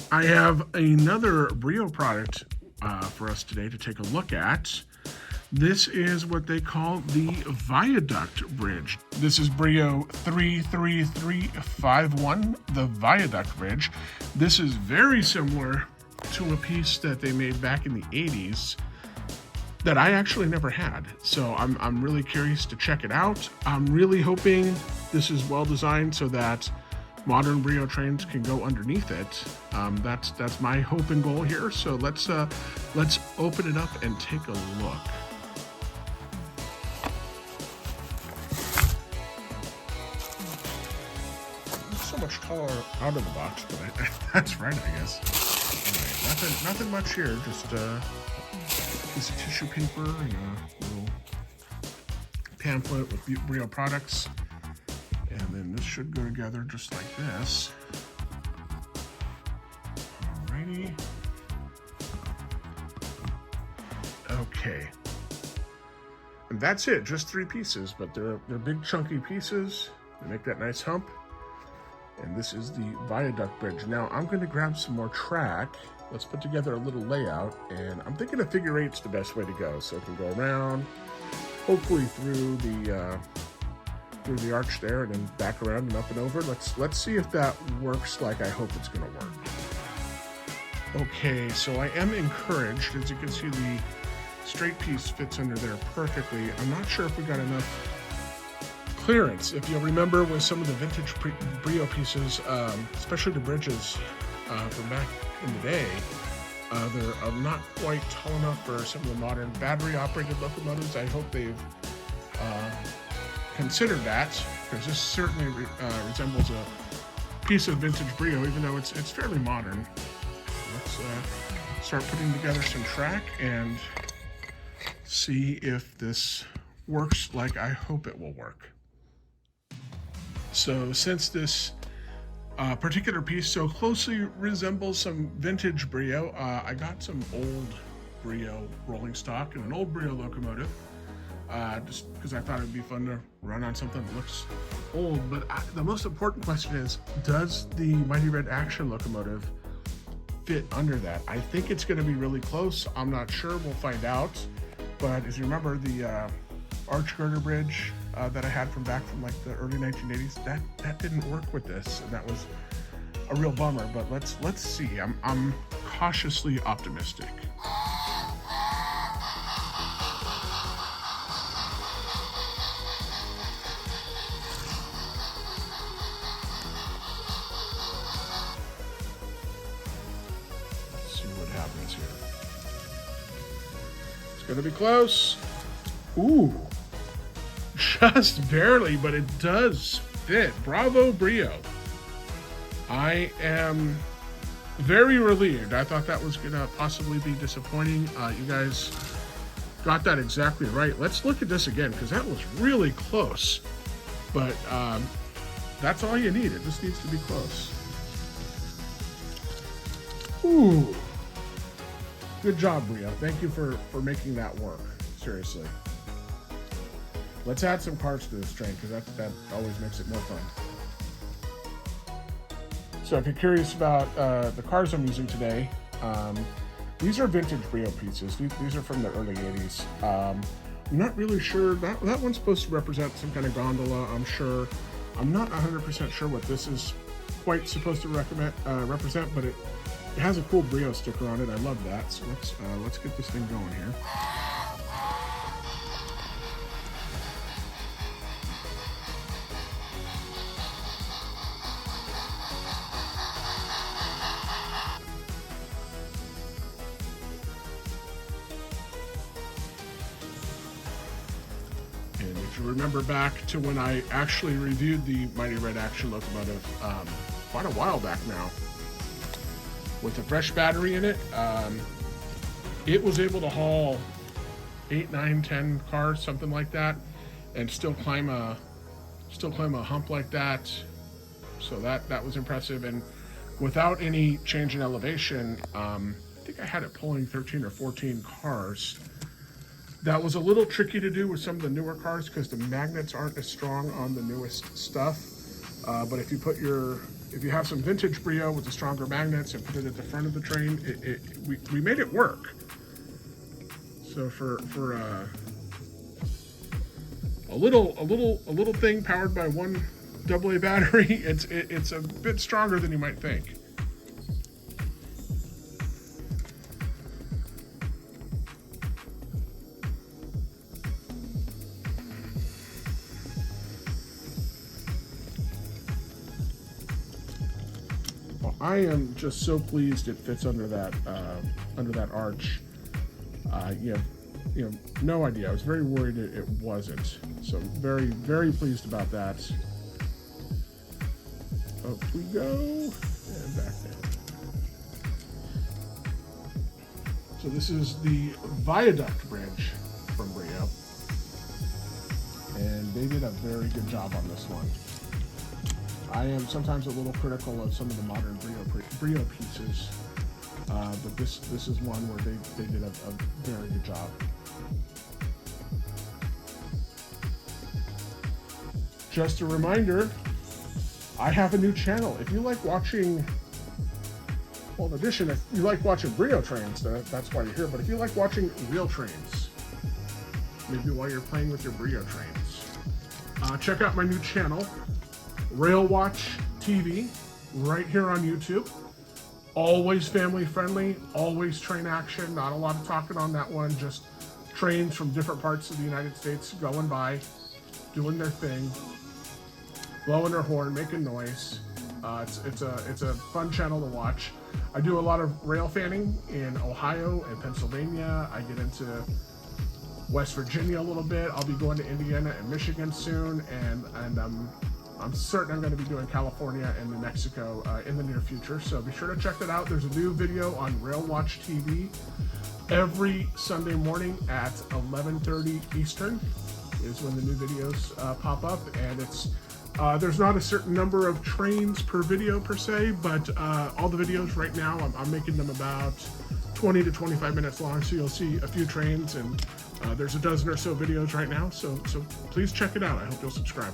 I have another BRIO product for us today to take a look at. This is what they call the Viaduct Bridge. This is BRIO 33351, the Viaduct Bridge. This is very similar to a piece that they made back in the 80s that I actually never had. So I'm really curious to check it out. I'm really hoping this is well designed so that modern BRIO trains can go underneath it. That's my hope and goal here. So let's open it up and take a look. It's so much taller out of the box, but that's right, I guess. Anyway, nothing much here. Just a piece of tissue paper and a little pamphlet with BRIO products. And then this should go together just like this. Alrighty. Okay. And that's it, just 3 pieces, but they're big chunky pieces. They make that nice hump. And this is the Viaduct Bridge. Now I'm going to grab some more track. Let's put together a little layout, and I'm thinking a figure 8's the best way to go. So it can go around, hopefully through the arch there, and then back around and up and over. Let's see if that works like I hope it's gonna work. Okay, so I am encouraged. As you can see, the straight piece fits under there perfectly. I'm not sure if we got enough clearance. If you'll remember with some of the vintage BRIO pieces, especially the bridges from back in the day, they're not quite tall enough for some of the modern battery operated locomotives. I hope they've considered that, because this certainly resembles a piece of vintage BRIO, even though it's fairly modern. Let's start putting together some track and see if this works like I hope it will work. So since this particular piece so closely resembles some vintage BRIO, I got some old BRIO rolling stock and an old BRIO locomotive. Just because I thought it'd be fun to run on something that looks old. But the most important question is, does the Mighty Red Action locomotive fit under that? I think it's going to be really close. I'm not sure. We'll find out. But as you remember, the arch girder bridge that I had from back from like the early 1980s, that didn't work with this, and that was a real bummer. But let's see. I'm cautiously optimistic. Gonna be close. Ooh, just barely, but it does fit. Bravo, BRIO. I am very relieved. I thought that was gonna possibly be disappointing. You guys got that exactly right. Let's look at this again, because that was really close. But that's all you need. It just needs to be close. Ooh. Good job, BRIO. Thank you for making that work. Seriously. Let's add some cars to this train, because that always makes it more fun. So if you're curious about the cars I'm using today, these are vintage BRIO pieces. These are from the early 80s. I'm not really sure. That one's supposed to represent some kind of gondola, I'm sure. I'm not 100% sure what this is quite supposed to represent, but it has a cool BRIO sticker on it. I love that. So let's get this thing going here. And if you remember back to when I actually reviewed the Mighty Red Action locomotive quite a while back now, with a fresh battery in it, it was able to haul 8, 9, 10 cars, something like that, and still climb a hump like that. So that was impressive, and without any change in elevation, I think I had it pulling 13 or 14 cars. That was a little tricky to do with some of the newer cars because the magnets aren't as strong on the newest stuff. But if you put your If you have some vintage BRIO with the stronger magnets and put it at the front of the train, we made it work. So for a little thing powered by one AA battery, it's a bit stronger than you might think. Well, I am just so pleased it fits under that arch. You know, no idea. I was very worried it wasn't. So very pleased about that. Up we go, and back down. So this is the Viaduct Bridge from BRIO, and they did a very good job on this one. I am sometimes a little critical of some of the modern BRIO pieces, but this is one where they did a very good job. Just a reminder, I have a new channel. If you like watching, well, in addition, if you like watching BRIO trains, that's why you're here, but if you like watching real trains, maybe while you're playing with your BRIO trains, check out my new channel, Rail Watch TV, right here on YouTube. Always family friendly, always train action, not a lot of talking on that one, just trains from different parts of the United States going by, doing their thing, blowing their horn, making noise. It's a fun channel to watch. I do a lot of rail fanning in Ohio and Pennsylvania. I get into West Virginia a little bit. I'll be going to Indiana and Michigan soon, and I'm certain I'm going to be doing California and New Mexico in the near future. So be sure to check that out. There's a new video on Rail Watch TV every Sunday morning at 11:30 Eastern is when the new videos pop up, and it's there's not a certain number of trains per video per se, but all the videos right now, I'm making them about 20 to 25 minutes long, so you'll see a few trains, and there's a dozen or so videos right now, so please check it out. I hope you'll subscribe.